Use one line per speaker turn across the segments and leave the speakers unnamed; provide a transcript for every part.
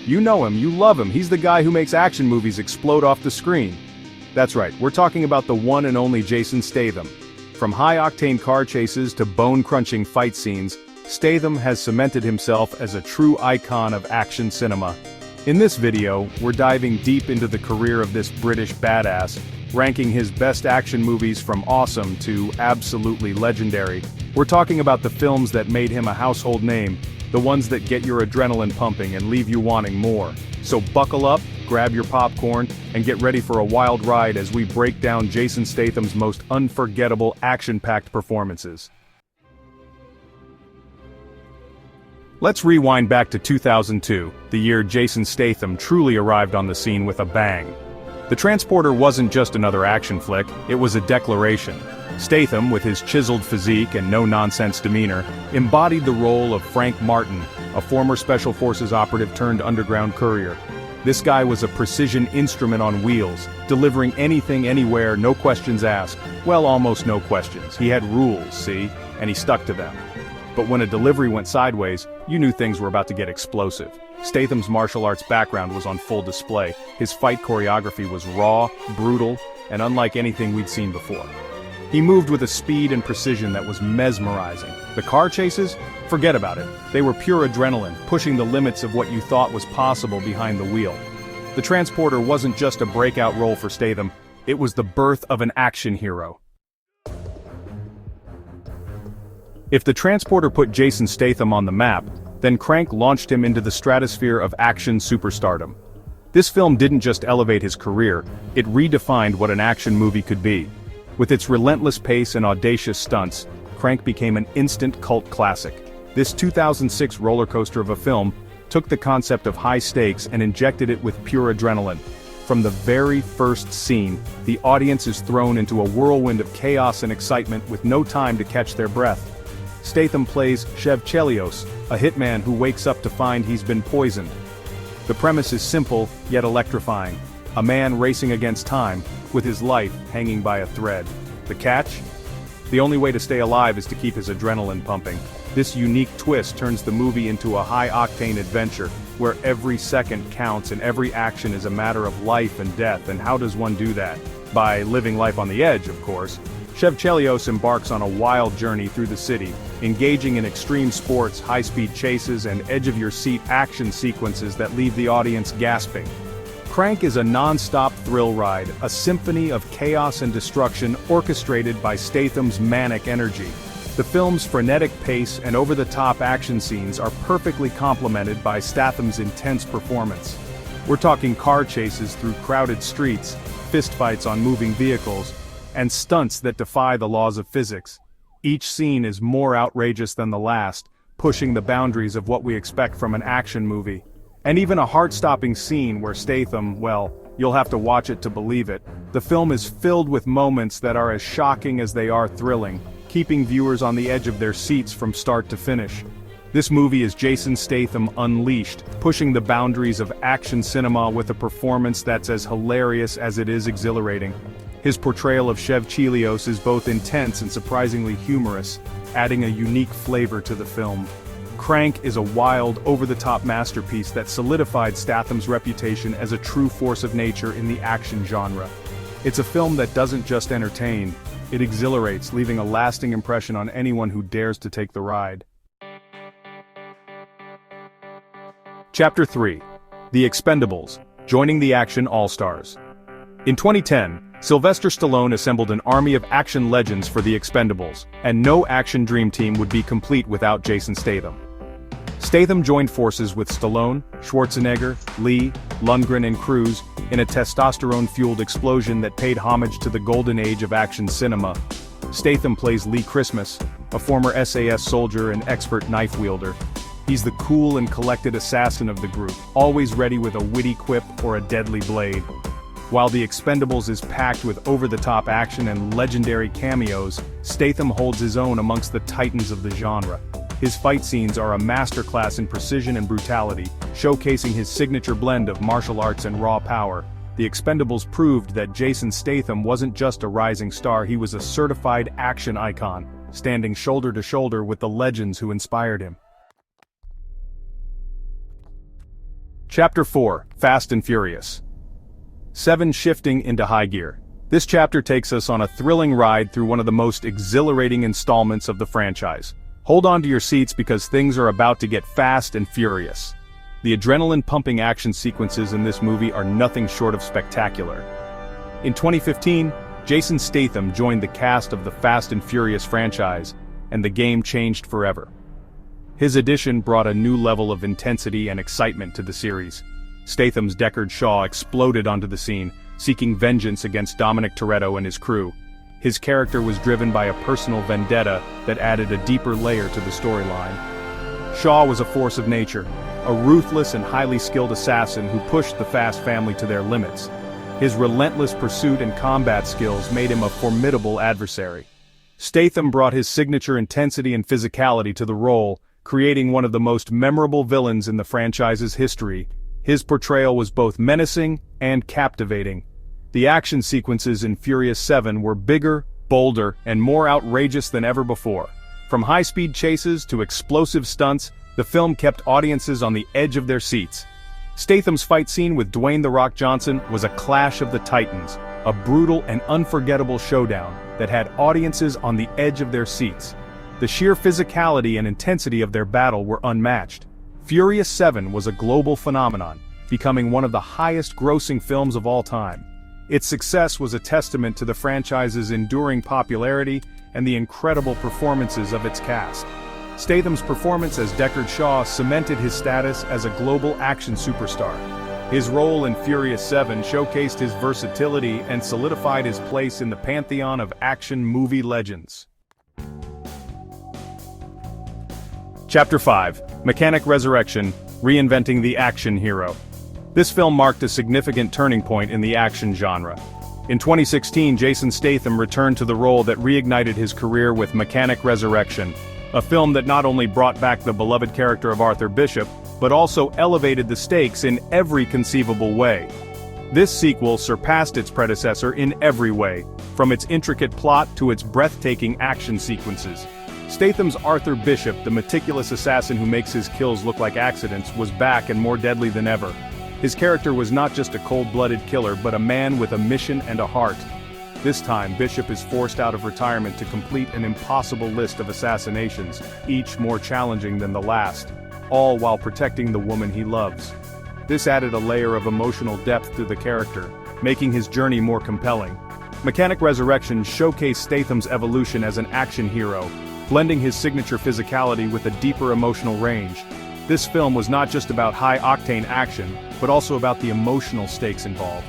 You know him, you love him, he's the guy who makes action movies explode off the screen. That's right, we're talking about the one and only Jason Statham. From high-octane car chases to bone-crunching fight scenes, Statham has cemented himself as a true icon of action cinema. In this video, we're diving deep into the career of this British badass, ranking his best action movies from awesome to absolutely legendary. We're talking about the films that made him a household name, the ones that get your adrenaline pumping and leave you wanting more. So buckle up, grab your popcorn, and get ready for a wild ride as we break down Jason Statham's most unforgettable action-packed performances. Let's rewind back to 2002, the year Jason Statham truly arrived on the scene with a bang. The Transporter wasn't just another action flick, it was a declaration. Statham, with his chiseled physique and no-nonsense demeanor, embodied the role of Frank Martin, a former Special Forces operative turned underground courier. This guy was a precision instrument on wheels, delivering anything anywhere, no questions asked. Well, almost no questions. He had rules, see, and he stuck to them. But when a delivery went sideways, you knew things were about to get explosive. Statham's martial arts background was on full display. His fight choreography was raw, brutal, and unlike anything we'd seen before. He moved with a speed and precision that was mesmerizing. The car chases? Forget about it. They were pure adrenaline, pushing the limits of what you thought was possible behind the wheel. The Transporter wasn't just a breakout role for Statham, it was the birth of an action hero. If the Transporter put Jason Statham on the map, then Crank launched him into the stratosphere of action superstardom. This film didn't just elevate his career, it redefined what an action movie could be. With its relentless pace and audacious stunts, Crank became an instant cult classic. This 2006 roller coaster of a film took the concept of high stakes and injected it with pure adrenaline. From the very first scene, the audience is thrown into a whirlwind of chaos and excitement with no time to catch their breath. Statham plays Chev Chelios, a hitman who wakes up to find he's been poisoned. The premise is simple, yet electrifying. A man racing against time, with his life hanging by a thread. The catch? The only way to stay alive is to keep his adrenaline pumping. This unique twist turns the movie into a high-octane adventure, where every second counts and every action is a matter of life and death. And how does one do that? By living life on the edge, of course. Chev Chelios embarks on a wild journey through the city, engaging in extreme sports, high-speed chases, and edge-of-your-seat action sequences that leave the audience gasping. Crank is a non-stop thrill ride, a symphony of chaos and destruction orchestrated by Statham's manic energy. The film's frenetic pace and over-the-top action scenes are perfectly complemented by Statham's intense performance. We're talking car chases through crowded streets, fistfights on moving vehicles, and stunts that defy the laws of physics. Each scene is more outrageous than the last, pushing the boundaries of what we expect from an action movie. And even a heart-stopping scene where Statham, well, you'll have to watch it to believe it. The film is filled with moments that are as shocking as they are thrilling, keeping viewers on the edge of their seats from start to finish. This movie is Jason Statham unleashed, pushing the boundaries of action cinema with a performance that's as hilarious as it is exhilarating. His portrayal of Chev Chelios is both intense and surprisingly humorous, adding a unique flavor to the film. Crank is a wild, over-the-top masterpiece that solidified Statham's reputation as a true force of nature in the action genre. It's a film that doesn't just entertain, it exhilarates, leaving a lasting impression on anyone who dares to take the ride. Chapter 3. The Expendables, Joining the Action All-Stars. In 2010, Sylvester Stallone assembled an army of action legends for the Expendables, and no action dream team would be complete without Jason Statham. Statham joined forces with Stallone, Schwarzenegger, Lee, Lundgren and Cruise in a testosterone-fueled explosion that paid homage to the golden age of action cinema. Statham plays Lee Christmas, a former SAS soldier and expert knife wielder. He's the cool and collected assassin of the group, always ready with a witty quip or a deadly blade. While The Expendables is packed with over-the-top action and legendary cameos, Statham holds his own amongst the titans of the genre. His fight scenes are a masterclass in precision and brutality, showcasing his signature blend of martial arts and raw power. The Expendables proved that Jason Statham wasn't just a rising star, he was a certified action icon, standing shoulder to shoulder with the legends who inspired him. Chapter 4, Fast and Furious. 7 Shifting into high gear. This chapter takes us on a thrilling ride through one of the most exhilarating installments of the franchise. Hold on to your seats because things are about to get fast and furious. The adrenaline-pumping action sequences in this movie are nothing short of spectacular. In 2015, Jason Statham joined the cast of the Fast and Furious franchise, and the game changed forever. His addition brought a new level of intensity and excitement to the series. Statham's Deckard Shaw exploded onto the scene, seeking vengeance against Dominic Toretto and his crew. His character was driven by a personal vendetta that added a deeper layer to the storyline. Shaw was a force of nature, a ruthless and highly skilled assassin who pushed the Fast family to their limits. His relentless pursuit and combat skills made him a formidable adversary. Statham brought his signature intensity and physicality to the role, creating one of the most memorable villains in the franchise's history. His portrayal was both menacing and captivating. The action sequences in Furious 7 were bigger, bolder, and more outrageous than ever before. From high-speed chases to explosive stunts, the film kept audiences on the edge of their seats. Statham's fight scene with Dwayne "The Rock" Johnson was a clash of the titans, a brutal and unforgettable showdown that had audiences on the edge of their seats. The sheer physicality and intensity of their battle were unmatched. Furious 7 was a global phenomenon, becoming one of the highest-grossing films of all time. Its success was a testament to the franchise's enduring popularity and the incredible performances of its cast. Statham's performance as Deckard Shaw cemented his status as a global action superstar. His role in Furious 7 showcased his versatility and solidified his place in the pantheon of action movie legends. Chapter 5, Mechanic Resurrection, Reinventing the Action Hero. This film marked a significant turning point in the action genre. In 2016, Jason Statham returned to the role that reignited his career with Mechanic Resurrection, a film that not only brought back the beloved character of Arthur Bishop, but also elevated the stakes in every conceivable way. This sequel surpassed its predecessor in every way, from its intricate plot to its breathtaking action sequences. Statham's Arthur Bishop, the meticulous assassin who makes his kills look like accidents, was back and more deadly than ever. His character was not just a cold-blooded killer but a man with a mission and a heart. This time, Bishop is forced out of retirement to complete an impossible list of assassinations, each more challenging than the last, all while protecting the woman he loves. This added a layer of emotional depth to the character, making his journey more compelling. Mechanic Resurrection showcased Statham's evolution as an action hero, blending his signature physicality with a deeper emotional range. This film was not just about high-octane action, but also about the emotional stakes involved.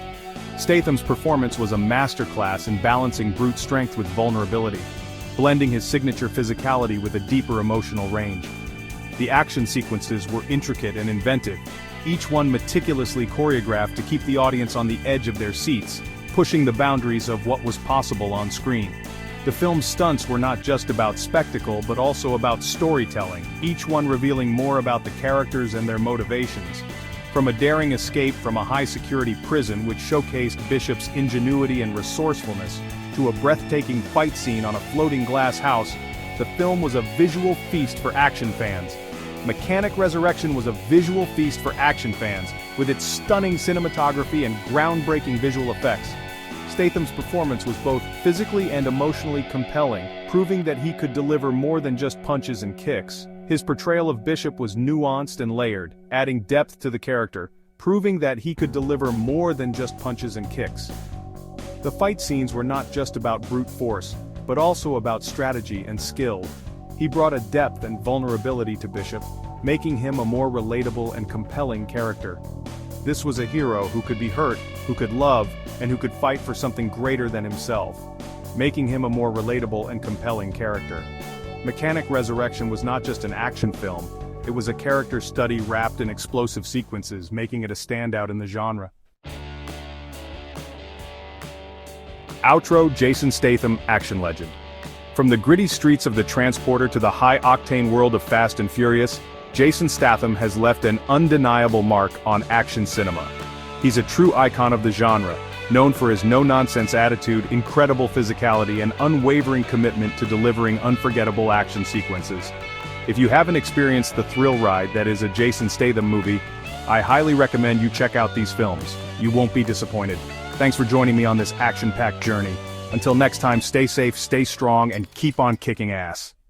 Statham's performance was a masterclass in balancing brute strength with vulnerability, blending his signature physicality with a deeper emotional range. The action sequences were intricate and inventive, each one meticulously choreographed to keep the audience on the edge of their seats, pushing the boundaries of what was possible on screen. The film's stunts were not just about spectacle but also about storytelling, each one revealing more about the characters and their motivations. From a daring escape from a high-security prison which showcased Bishop's ingenuity and resourcefulness, to a breathtaking fight scene on a floating glass house, the film was a visual feast for action fans. Mechanic Resurrection was a visual feast for action fans, with its stunning cinematography and groundbreaking visual effects. Statham's performance was both physically and emotionally compelling, proving that he could deliver more than just punches and kicks. His portrayal of Bishop was nuanced and layered, adding depth to the character, proving that he could deliver more than just punches and kicks. The fight scenes were not just about brute force, but also about strategy and skill. He brought a depth and vulnerability to Bishop, making him a more relatable and compelling character. This was a hero who could be hurt, who could love, and who could fight for something greater than himself, making him a more relatable and compelling character. Mechanic Resurrection was not just an action film, it was a character study wrapped in explosive sequences, making it a standout in the genre. Outro: Jason Statham, action legend. From the gritty streets of the Transporter to the high-octane world of Fast and Furious, Jason Statham has left an undeniable mark on action cinema. He's a true icon of the genre, known for his no-nonsense attitude, incredible physicality, and unwavering commitment to delivering unforgettable action sequences. If you haven't experienced the thrill ride that is a Jason Statham movie, I highly recommend you check out these films. You won't be disappointed. Thanks for joining me on this action-packed journey. Until next time, stay safe, stay strong, and keep on kicking ass.